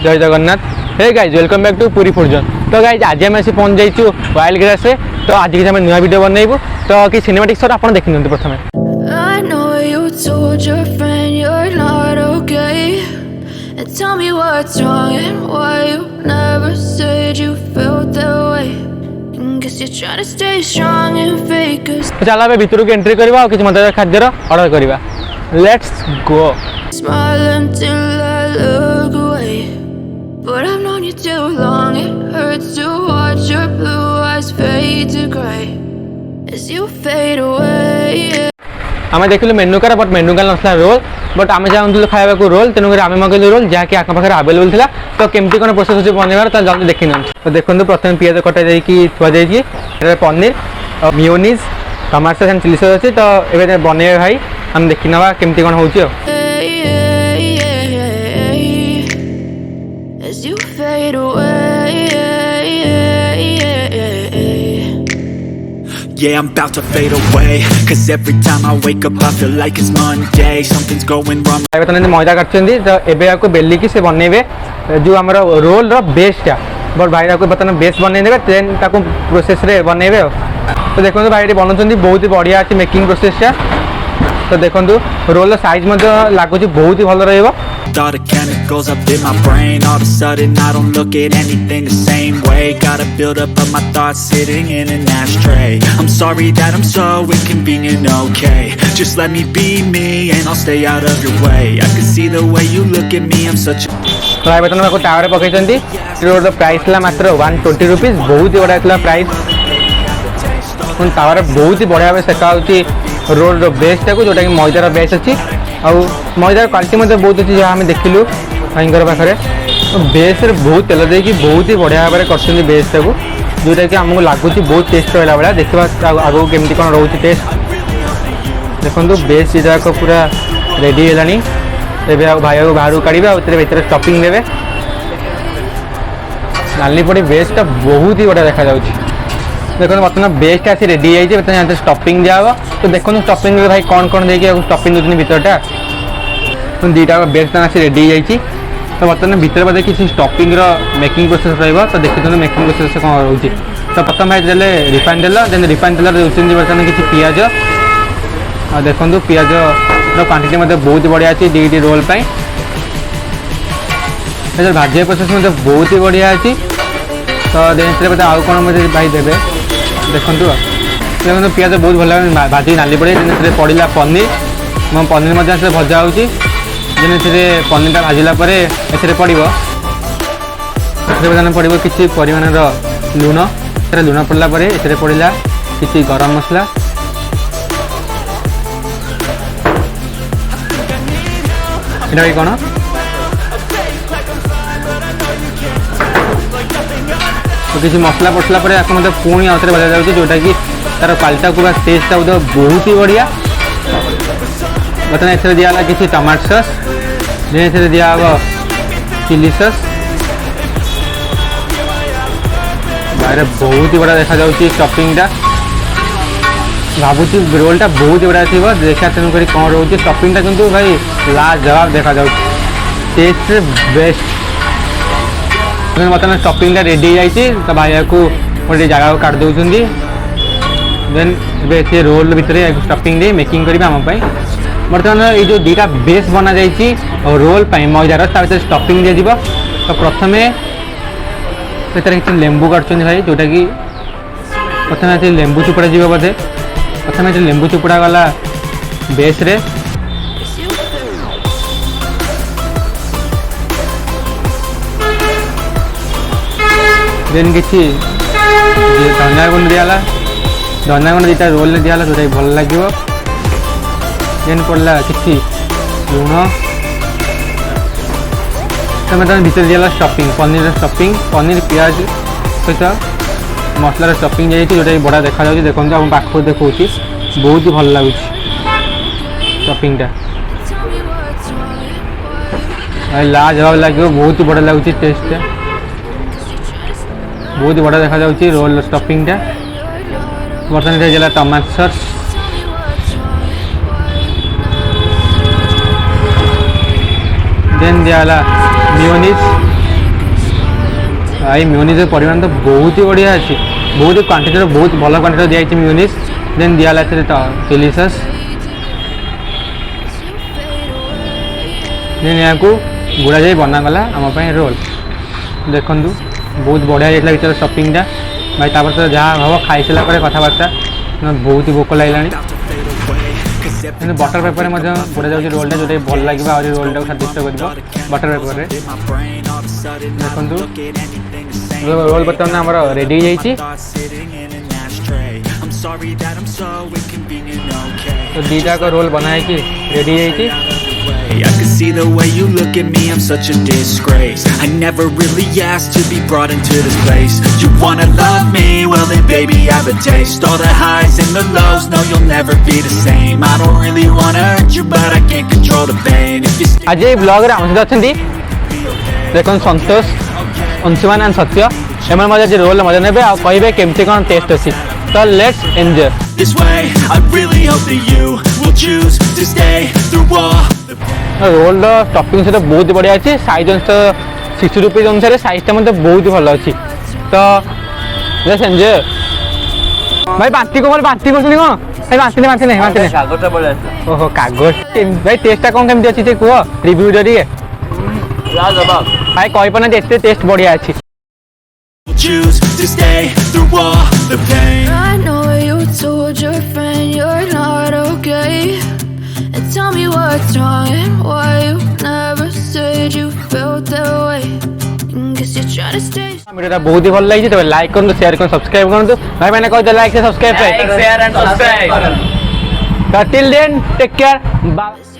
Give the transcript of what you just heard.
जय Jagannath. Hey guys welcome back to Puri food zone. तो guys आज आम आसी पहुँच जाइए वाइल्डग्रास रे। तो आज की आम नुआ वीडियो बनइबू तो कि सिनेमैटिक शॉट आपन देखि नियंतु प्रथमे। I know you told your friend you're not okay, and tell me what's wrong and why you never said you felt that way. Guess you're trying to stay strong and fake us. चला बे भितर को entry करबा और किछ मजेदार खाद्यर order करबा। Let's go. Smile until I look away, but I've known you too long. It hurts to watch your blue eyes fade to gray as you fade away. आमे देखिलु मेनू कर बट मेनू का नसला रोल बट आमे जाउंतलु खाइबा को role तेनु आमे मगेलु role जाके आका पाखरे अवेलेबल थिला। तो केमती कोन प्रोसेस होची बनेबार त जल्दी देखि न। तो देखंतु प्रथम पियाज कटा जाई कि थुआ जाई कि एरे पनीर और मेयोनीज टमाटर एंड चिली सॉस अछि। तो एबे बनेबे भाई हम देखि नबा केमती कोन होची। As you fade away. Yeah, I'm about to fade away, cause every time I wake up I feel like it's Monday, something's going wrong. एबे तने मैदा काटछंदी तो एबे आको बेली की से बनेबे जो हमर रोल रो बेस टा बट भाई आको बतन बेस बनै देबे देन ताको प्रोसेस रे बनेबे। तो देखो भाई एटी बनछंदी बहुत ही बढ़िया अछि मेकिंग प्रोसेस टा। तो देखंतु रोल साइज मध्ये लागो छी बहुत ही भलो रहइबो। All the chemicals up in my brain, all of a sudden I don't look at anything the same way. Gotta build up of my thoughts sitting in an ashtray. I'm sorry that I'm so inconvenient, okay. Just let me be me and I'll stay out of your way. I can see the way you look at me, I'm such a... तो भाई बतन को tower पकैछंदी road price ला मात्र 120 rupees बहुत ही बढ़िया थला price. उन tower बहुत ही बढ़िया सेका होची रोड रो बेस टाको जोटा कि मैदार बेस अच्छी आउ मैदार क्वालिटी मते बहुत अच्छी जहाँ आम देखिलु भाईंकर पाखे। बेस रे बहुत तेल देकी बहुत ही बढ़िया भाव में कर बेस टाको जोटा कि आमको लगुच बहुत टेस्ट रहा भाया। देखा आगू केमती कौन रोचे टेस्ट देखो बेस जाक पूरा रेडी है। एवं भाई को बाहर काढ़ा भर स्टफिंग देवे नाली पड़ी बेसटा बहुत ही बढ़िया देखा जाऊँगी। देखो बर्तमान बेसटा आसी रेडी है बर्तमान स्टफिंग दिया। तो देखो स्टफिंग भाई कौन कौन देखिए स्टफिंग दूसरी भरटा तो दुईटा बेस आसी रेडी है। तो बर्तमान भर बोधे किसी स्टफिंग मेकिंग प्रोसेस रहा। तो देखते मेकिंग प्रोसेस कौन रोचे। तो प्रथम भाई देले रिफाइन तेल देन रिफाइन तेल दूसरी बर्तमान किसी पियाज और देखो पियाज क्वांटिटी बहुत बढ़िया अच्छी डी रोल भाजी प्रोसेस बहुत ही बढ़िया अच्छी। तो देन आउ कौन मुझे भाई देवे देखो देखो पियाज बहुत भल भाजी नाली पड़े दिन पड़ा पनीर मो पनीर से भजा हो पनीरटा भाजला पड़ो पड़ो किसी परिमाण लुण लुण पड़ला पड़ा किसी गरम मसला भाई कौन तो किसी मसला पड़ला पुणी आउे भजा जाऊँगी जोटा कि तार क्वालिटी को टेस्टा बहुत ही बढ़िया। बर्तमान एथेरे दिया किसी टमाटो सॉस देन दिया चिली सॉस बाहर बहुत ही बढ़िया देखा जाऊँगी स्टफिंगटा भावुची रोलटा बहुत ही बढ़िया थी देखा तेणुक कौन रोचे स्टफिंगटा किंतु भाई लाजवाब देखा जाऊँ टेस्ट बेस्ट। बर्तमान स्टफिंगटा रेडी है तो भाई को गोटे जगह को काट दौरान देन ये रोल भितर स्टफिंग दे मेकिंग करेंगे आम बर्तमान ये जो दुईटा बेस बना जाइए रोल मैदार स्टफिंग दिज्व। तो प्रथम किसी लेंबू काटुं भाई जोटा कि प्रथम लेंबू चुपड़ा जी बोधे प्रथम लेंबू चुपड़ा गला बेस रे देन किसी धनिया गुंड दिला धनिया गुंड दुटा रोल दिला जोटा भल लगे। देन पड़ा किसी लुण तो भीतर दिला स्टफिंग पनीर पियाज सहित मसलार स्टफिंग जाइए जोटा बड़ा देखा जाऊँगी। देखो हम पाख देखा बहुत ही भल लगुच स्टफिंगटा लाजवाब लगे बहुत ही बढ़िया लगुच टेस्टा बहुत ही बढ़िया देखा जाऊँगी रोल स्टफिंगटा। बर्तमान दिया टमाटो सॉस देन दिया मेयोनीज भाई म्यूनिज परिमाण तो बहुत ही बढ़िया अच्छी बहुत क्वांटिटी बहुत भल क्वांटिटी दिखाई म्यूनिज देन दिहला चिली सॉस देन यहाँ को गुड़ा जाई बनागला आम रोल देखु बहुत बढ़िया जाता शॉपिंग भाई तापर तो जहाँ हम खाई सारा कथबार्ता बहुत ही भोक लगे बटर पेपर में बुड़ा जाऊँगी रोलटा जो भल लगे आ रोलटा स्वादिष्ट कर बटर पेपर देखो रोल बर्तमान आम रेडी तो दीटा को रोल बनाई ready I can see the way you look at me, I'm such a disgrace. I never really asked to be brought into this place. You wanna love me? Well then baby I have a taste. All the highs and the lows, no you'll never be the same. I don't really wanna hurt you but I can't control the pain. If you stay आज ये blog रे हम सहित अछंती देखन संतोष Anshuman and सत्य एमन मजा जे role मजा नेबे आ कहबे केमती कोन टेस्ट अछि तो let's enjoy this way, I really hope that you will choose to stay through all the roll topping से बहुत बढ़िया अच्छी साइज अनुसार 60 रुपीज अनुसार साइजटा मतलब बहुत भल अच्छी तो लेट्स एंजॉय भाई बांती को बांती कर कौन भाई बांती नहीं कागज ओहो कागज भाई टेस्टा कौन केमती अच्छी कह रिव्यू दे भाई कही पाना एत टेस्ट बढ़िया अच्छी choose to stay through all the pain. I know you told your friend you're not okay, and tell me what's wrong and why you never said you felt that way. Guess you're trying to stay. Video बहुत ही भल लगी तो like कर share कर subscribe कर भाई मैंने कह लाइक से subscribe share and subscribe till then take care bye.